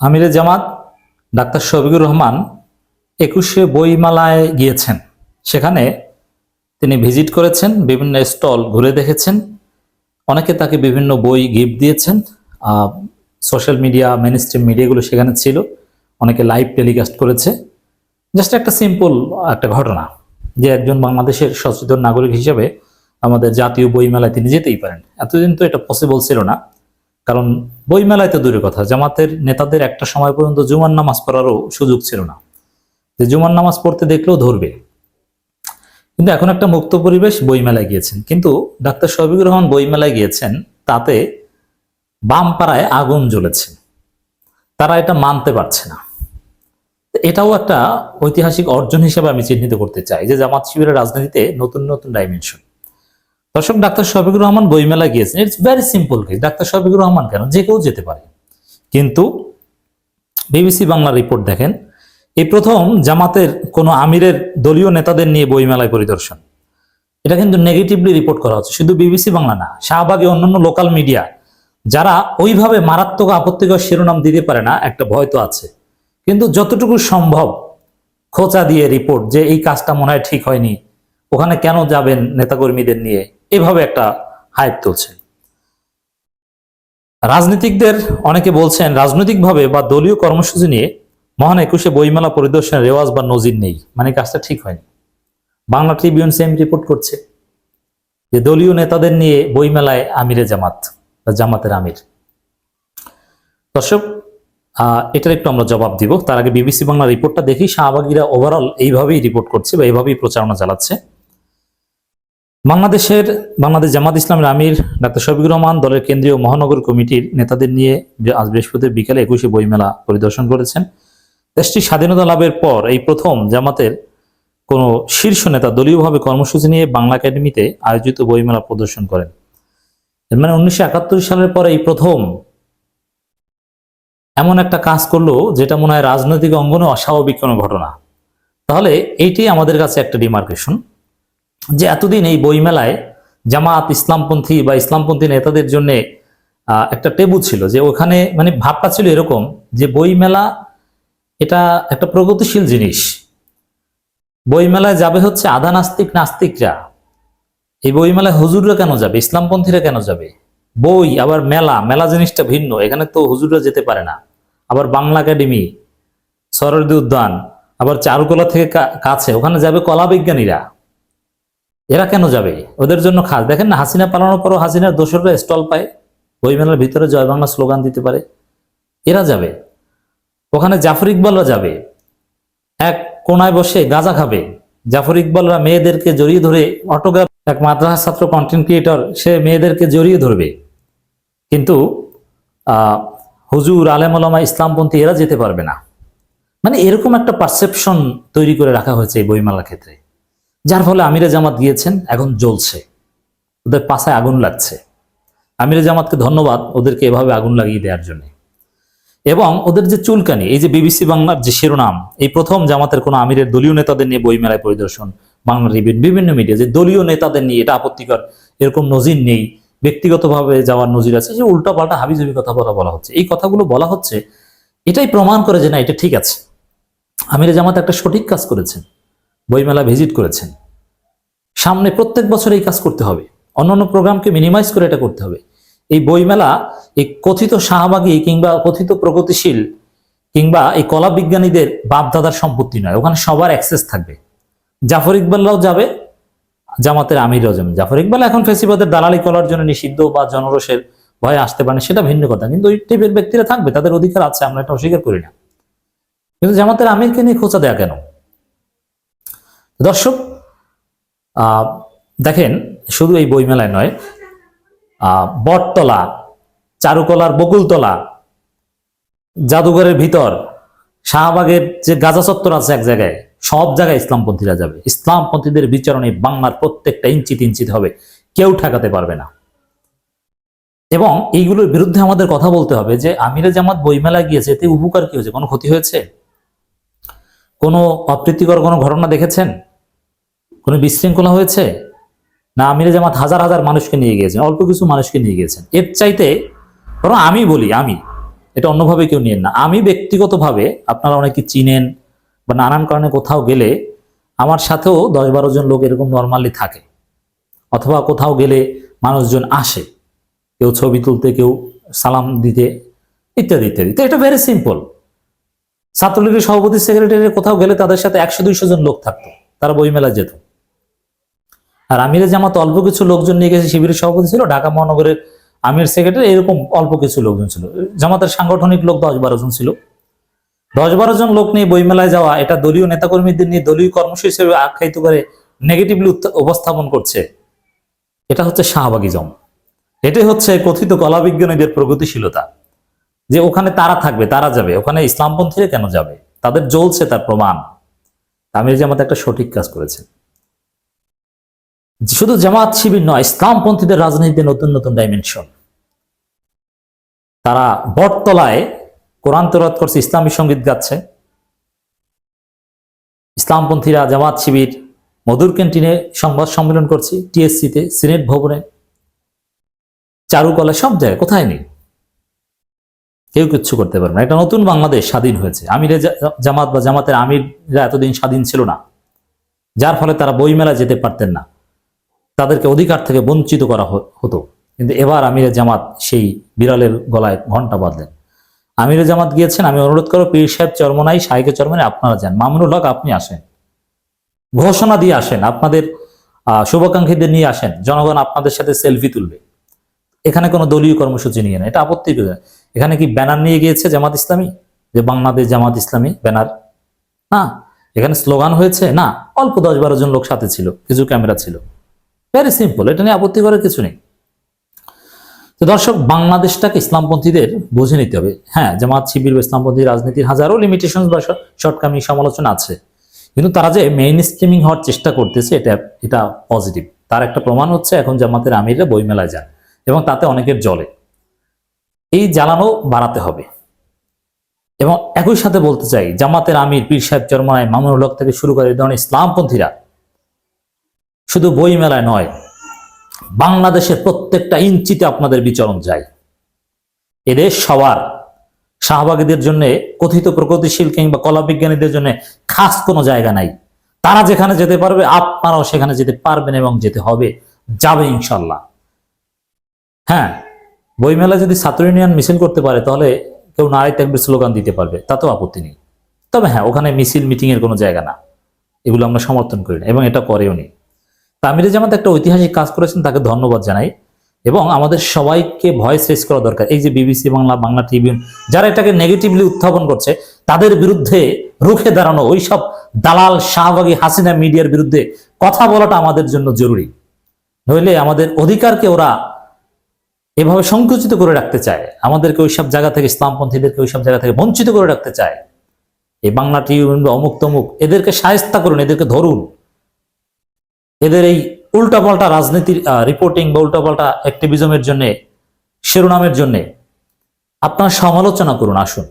আমিরে জামাত ডাক্তার শফিকুর রহমান ২১শে বইমেলায় গিয়েছেন। সেখানে তিনি ভিজিট করেছেন, বিভিন্ন স্টল ঘুরে দেখেছেন, অনেকে তাকে বিভিন্ন বই গিফট দিয়েছেন। সোশ্যাল মিডিয়া, মেইনস্ট্রিম মিডিয়াগুলো সেখানে ছিল, অনেকে লাইভ টেলিকাস্ট করেছে। জাস্ট একটা সিম্পল একটা ঘটনা যে একজন বাংলাদেশের সচেতন নাগরিক হিসেবে আমাদের জাতীয় বইমেলায় তিনি যেতেই পারেন। এতদিন তো এটা পসিবল ছিল না, কারণ বইমেলায় তো দূরের কথা, জামাতের নেতাদের একটা সময় পর্যন্ত জুমার নামাজ পড়ারও সুযোগ ছিল না, যে জুমার নামাজ পড়তে দেখলেও ধরবে। কিন্তু এখন একটা মুক্ত পরিবেশ, বইমেলায় গিয়েছেন। কিন্তু ডাক্তার শফিকুর রহমান বইমেলায় গিয়েছেন, তাতে বাম পাড়ায় আগুন জ্বলেছে, তারা এটা মানতে পারছে না। এটাও একটা ঐতিহাসিক অর্জন হিসেবে আমি চিহ্নিত করতে চাই, যে জামাত শিবিরের রাজনীতিতে নতুন নতুন ডাইমেনশন। দর্শক, ডাক্তার শফিকুর রহমান বইমেলা গিয়েছেন, it's very simple case. Doctor Shafiqur Rahman কেন, যে কেউ যেতে পারে। কিন্তু বিবিসি বাংলার রিপোর্ট দেখেন, এই প্রথম জামাতের কোনো আমিরের দলীয় নেতাদের নিয়ে বইমেলায় পরিদর্শন। এটা কিন্তু নেগেটিভলি রিপোর্ট করা হচ্ছে, শুধু বিবিসি বাংলা না, শাহবাগে অন্যান্য লোকাল মিডিয়া যারা ওইভাবে মারাত্মক আপত্তিকর শিরোনাম দিতে পারে না, একটা ভয় তো আছে, কিন্তু যতটুকু সম্ভব খোঁচা দিয়ে রিপোর্ট যে এই কাজটা মনে হয় ঠিক হয়নি, ওখানে কেন যাবেন নেতাকর্মীদের নিয়ে, এভাবে একটা হাইপ তুলছে। রাজনীতিকদের অনেকে বলছেন রাজনৈতিকভাবে বা দলীয় কর্মসূচি নিয়ে মহান ২১শে বইমেলা পরিদর্শনের রেওয়াজ বা নজির নেই, মানে কাজটা ঠিক হয়নি। বাংলা ট্রিবিউন সেম রিপোর্ট করছে যে দলীয় নেতাদের নিয়ে বইমেলায় আমিরে জামাত বা জামাতের আমির। দর্শক, এটার একটু আমরা জবাব দিব, তার আগে বিবিসি বাংলা রিপোর্টটা দেখি। শাহবাগীরা ওভারঅল এইভাবেই রিপোর্ট করছে বা এইভাবেই প্রচারণা চালাচ্ছে। বাংলাদেশ জামাত ইসলামের আমির ডাক্তার শফিকুর রহমান দলের কেন্দ্রীয় মহানগর কমিটির নেতাদের নিয়ে আজ বৃহস্পতিবার বিকেলে ২১শে বইমেলা পরিদর্শন করেছেন। দেশটির স্বাধীনতা লাভের পর এই প্রথম জামাতের কোনো শীর্ষ নেতা দলীয়ভাবে কর্মসূচি নিয়ে বাংলা একাডেমিতে আয়োজিত বইমেলা প্রদর্শন করেন। এর মানে ১৯৭১ সালের পরে এই প্রথম এমন একটা কাজ করলো যেটা মনে হয় রাজনৈতিক অঙ্গনে অস্বাভাবিক কোনো ঘটনা। তাহলে এইটাই আমাদের কাছে একটা ডিমার্কেশন, যে এতদিন এই বইমেলায় জামাত, ইসলামপন্থী বা ইসলামপন্থী নেতাদের জন্য একটা টেবু ছিল, যে ওখানে মানে ভাবটা ছিল এরকম যে বইমেলা এটা একটা প্রগতিশীল জিনিস। বইমেলায় যাবে হচ্ছে আধা নাস্তিক নাস্তিকরা, এই বইমেলায় হুজুররা কেন যাবে, ইসলামপন্থীরা কেন যাবে? বই আবার মেলা, মেলা জিনিসটা ভিন্ন, এখানে তো হুজুররা যেতে পারে না। আবার বাংলা একাডেমি, সরোয়ার্দী উদ্যান, আবার চারুকলা থেকে কাছে, ওখানে যাবে কলা বিজ্ঞানীরা। এরা কেন যাবে? ওদের জন্য খাস। দেখেন না, হাসিনা পালানোর পরও হাসিনার দোসররা স্টল পায়, বইমেলার ভিতরে জয় বাংলা স্লোগান দিতে পারে, এরা যাবে। ওখানে জাফর ইকবালরা যাবে, এক কোনায় বসে গাঁজা খাবে। জাফর ইকবালরা মেয়েদেরকে জড়িয়ে ধরে অটোগ্রাফ, এক মাদ্রাসা ছাত্র কন্টেন্ট ক্রিয়েটর, সে মেয়েদেরকে জড়িয়ে ধরবে। কিন্তু হুজুর, আলেম ওলামা, ইসলামপন্থী এরা যেতে পারবে না। মানে এরকম একটা পারসেপশন তৈরি করে রাখা হয়েছে এই বইমেলার ক্ষেত্রে, যার ফলে আমিরে জামাত গিয়েছেন, এখন জ্বলছে, ওদের পাছায় আগুন লাগছে। আমিরে জামাতকে ধন্যবাদ ওদেরকে এভাবে আগুন লাগিয়ে দেওয়ার জন্য। এবং ওদের যে চুলকানি, এই যে বিবিসি বাংলার যে শিরোনাম, এই প্রথম জামাতের কোনো আমিরের দলীয় নেতাদের নিয়ে বইমেলায় পরিদর্শন, বাংলা রিভিউ, বিভিন্ন মিডিয়া যে দলীয় নেতাদের নিয়ে, এটা আপত্তিকর, এরকম নজির নেই, ব্যক্তিগতভাবে যাওয়ার নজির আছে, যে উল্টা পাল্টা হাবিজাবি কথা বলা হচ্ছে। এই কথাগুলো বলা হচ্ছে, এটাই প্রমাণ করে যে না, এটা ঠিক আছে, আমিরে জামাত একটা সঠিক কাজ করেছেন, বইমেলা ভিজিট করেছেন। সামনে প্রত্যেক বছর এই কাজ করতে হবে, অন্যান্য প্রোগ্রামকে মিনিমাইজ করে এটা করতে হবে। এই বইমেলা এই কথিত শাহবাগী কিংবা কথিত প্রগতিশীল কিংবা এই কলা বিজ্ঞানীদের বাপদাদার সম্পত্তি নয়, ওখানে সবার অ্যাক্সেস থাকবে। জাফর ইকবালরাও যাবে, জামাতের আমিরও যাবেন। জাফর ইকবাল এখন ফেসিবাদের দালালি করার জন্য নিষিদ্ধ বা জনরোষের ভয়ে আসতে পারে, সেটা ভিন্ন কথা, কিন্তু ওই টাইপের ব্যক্তিরা থাকবে, তাদের অধিকার আছে, আমরা এটা অস্বীকার করি না। কিন্তু জামাতের আমিরকে নিয়ে খোঁচা দেয়া কেন? দর্শক, দেখেন, শুধু এই বইমেলায় নয়, বটতলা, চারুকলার বকুলতলা, জাদুঘরের ভিতর, শাহবাগের যে গাজা চত্বর আছে এক জায়গায়, সব জায়গায় ইসলামপন্থীরা যাবে। ইসলামপন্থীদের বিচরণে বাংলার প্রত্যেকটা ইঞ্চিতে ইঞ্চিতে হবে, কেউ ঠেকাতে পারবে না। এবং এইগুলোর বিরুদ্ধে আমাদের কথা বলতে হবে যে আমিরে জামাত বইমেলায় গিয়েছে, এতে উপকার কি হয়েছে? কোনো ক্ষতি হয়েছে? কোনো অপ্রীতিকর কোনো ঘটনা দেখেছেন? কোনো বিশৃঙ্খলা হয়েছে? না, আমিরে জামাত হাজার হাজার মানুষকে নিয়ে গিয়েছেন, অল্প কিছু মানুষকে নিয়ে গিয়েছেন। এর চাইতে বরং আমি বলি, আমি এটা অন্যভাবে কেউ নিয়েন না। আমি ব্যক্তিগতভাবে, আপনারা অনেকে চিনেন বা নানান কারণে কোথাও গেলে আমার সাথেও 10-12 জন লোক এরকম নর্মালি থাকে, অথবা কোথাও গেলে মানুষজন আসে, কেউ ছবি তুলতে, কেউ সালাম দিতে, ইত্যাদি ইত্যাদি। তো এটা ভেরি সিম্পল। ছাত্রলীগের সভাপতি সেক্রেটারি কোথাও গেলে তাদের সাথে 100-200 জন লোক থাকতো, তারা বইমেলায় যেত। আর আমিরে জামাত অল্প কিছু লোকজন নিয়ে গেছে, শিবিরের সভাপতি ছিল, ঢাকা মহানগরের আমির সেক্রেটারি, এরকম অল্প কিছু লোকজন ছিল। জামাতের সাংগঠনিক লোক 10-12 জন ছিল। 10-12 জন লোক নিয়ে বইমেলায় যাওয়া, এটা দলীয় নেতাকর্মীদের নিয়ে দলীয় কর্মসূচি হিসেবে আখ্যায়িত করে নেগেটিভলি উপস্থাপন করছে। এটা হচ্ছে শাহবাগিজম। এটাই হচ্ছে কথিত কলাবিজ্ঞানীদের প্রগতিশীলতা, যে ওখানে তারা থাকবে, তারা যাবে, ওখানে ইসলামপন্থীরা কেন যাবে, তাদের জ্বলছে তার প্রমাণ। আমির জামাত একটা সঠিক কাজ করেছে। শুধু জামাত শিবির নয়, ইসলামপন্থীদের রাজনীতিতে নতুন নতুন ডাইমেনশন। তারা বটতলায় কোরআন তেলাওয়াত করছে, ইসলামী সঙ্গীত গাচ্ছে। ইসলামপন্থীরা, জামাত শিবির মধুর ক্যান্টিনে সংবাদ সম্মেলন করছে, টিএসসিতে, সিনেট ভবনে, চারুকলা, সব জায়গায়, কোথায় নেই। কেউ কিচ্ছু করতে পারবে না। একটা নতুন বাংলাদেশ স্বাধীন হয়েছে। আমিরে জামাত বা জামাতের আমিররা এতদিন স্বাধীন ছিল না, যার ফলে তারা বইমেলা যেতে পারতেন না, তাদেরকে অধিকার থেকে বঞ্চিত করা হতো। কিন্তু এবার আমিরে জামাত সেই বিড়ালের গলায় ঘন্টা বাঁধলেন। আমিরে জামাত গিয়েছেন। আমি অনুরোধ করব, পীর সাহেব চরমনাই, শাইকে চরমনাই আপনারা যান, মামুনুল হক আপনি আসেন, ঘোষণা দিয়ে আসেন, আপনাদের শুভাকাঙ্ক্ষীদের নিয়ে আসেন, জনগণ আপনাদের সাথে সেলফি তুলবে। এখানে কোনো দলীয় কর্মসূচি নিয়ে না, এটা আপত্তি। এখানে কি ব্যানার নিয়ে গিয়েছে জামাত ইসলামী, যে বাংলাদেশ জামাত ইসলামী ব্যানার? না। এখানে স্লোগান হয়েছে? না। অল্প 10-12 জন লোক সাথে ছিল, কিছু ক্যামেরা ছিল, ভেরি সিম্পল। এটা নিয়ে আপত্তি করার কিছু নেই। তো দর্শক, বাংলাদেশটাকে ইসলামপন্থীদের বুঝে নিতে হবে। হ্যাঁ, জামাত শিবির বা ইসলামপন্থী রাজনীতির হাজারো লিমিটেশন বা শর্টকামি সমালোচনা আছে, কিন্তু তারা যে মেইন স্ট্রিমিং হওয়ার চেষ্টা করতেছে, এটা পজিটিভ। তার একটা প্রমাণ হচ্ছে এখন জামাতের আমিররা বইমেলায় যায় এবং তাতে অনেকের জ্বলে। এই জ্বালানো বাড়াতে হবে। এবং একই সাথে বলতে চাই, জামাতের আমির, পীর সাহেব চরমনাই, মামুনুল হক থেকে শুরু করে এই ধরনের ইসলামপন্থীরা শুধু বইমেলায় নয়, বাংলাদেশের প্রত্যেকটা ইঞ্চিতে আপনাদের বিচরণ যায়। এদেশ সবার। শাহবাগীদের জন্য, কথিত প্রগতিশীল কিংবা কলাবিজ্ঞানীদের জন্য খাস কোনো জায়গা নাই। তারা যেখানে যেতে পারবে, আপনারাও সেখানে যেতে পারবেন এবং যেতে হবে, যাবে ইনশাল্লাহ। হ্যাঁ, বইমেলা যদি ছাত্র ইউনিয়ন মিছিল করতে পারে, তাহলে কেউ নারী তাকবীর স্লোগান দিতে পারবে, তাতেও আপত্তি নেই। তবে হ্যাঁ, ওখানে মিছিল মিটিং এর কোনো জায়গা না, এগুলো আমরা সমর্থন করি না এবং এটা করেও নি। আমিরে জামাত একটা ঐতিহাসিক কাজ করেছেন, তাকে ধন্যবাদ জানাই। এবং আমাদের সবাইকে ভয়েস রেজ করা দরকার। এই যে বিবিসি বাংলা, বাংলা ট্রিবিউন, যারা এটাকে নেগেটিভলি উত্থাপন করছে, তাদের বিরুদ্ধে রুখে দাঁড়ানো, ওইসব দালাল শাহবাগী হাসিনা মিডিয়ার বিরুদ্ধে কথা বলাটা আমাদের জন্য জরুরি। নইলে আমাদের অধিকারকে ওরা এভাবে সংকুচিত করে রাখতে চায়, আমাদেরকে ওইসব জায়গা থেকে, ইসলামপন্থীদেরকে ওইসব জায়গা থেকে বঞ্চিত করে রাখতে চায়। এই বাংলা ট্রিবিউন বা অমুক তমুক, এদেরকে শায়েস্তা করুন, এদেরকে ধরুন। এদের এই উল্টাপাল্টা রাজনীতির রিপোর্টিং বা উল্টাপাল্টা অ্যাক্টিভিজমের জন্য, শিরোনামের জন্য আপনারা সমালোচনা করুন, আসুন।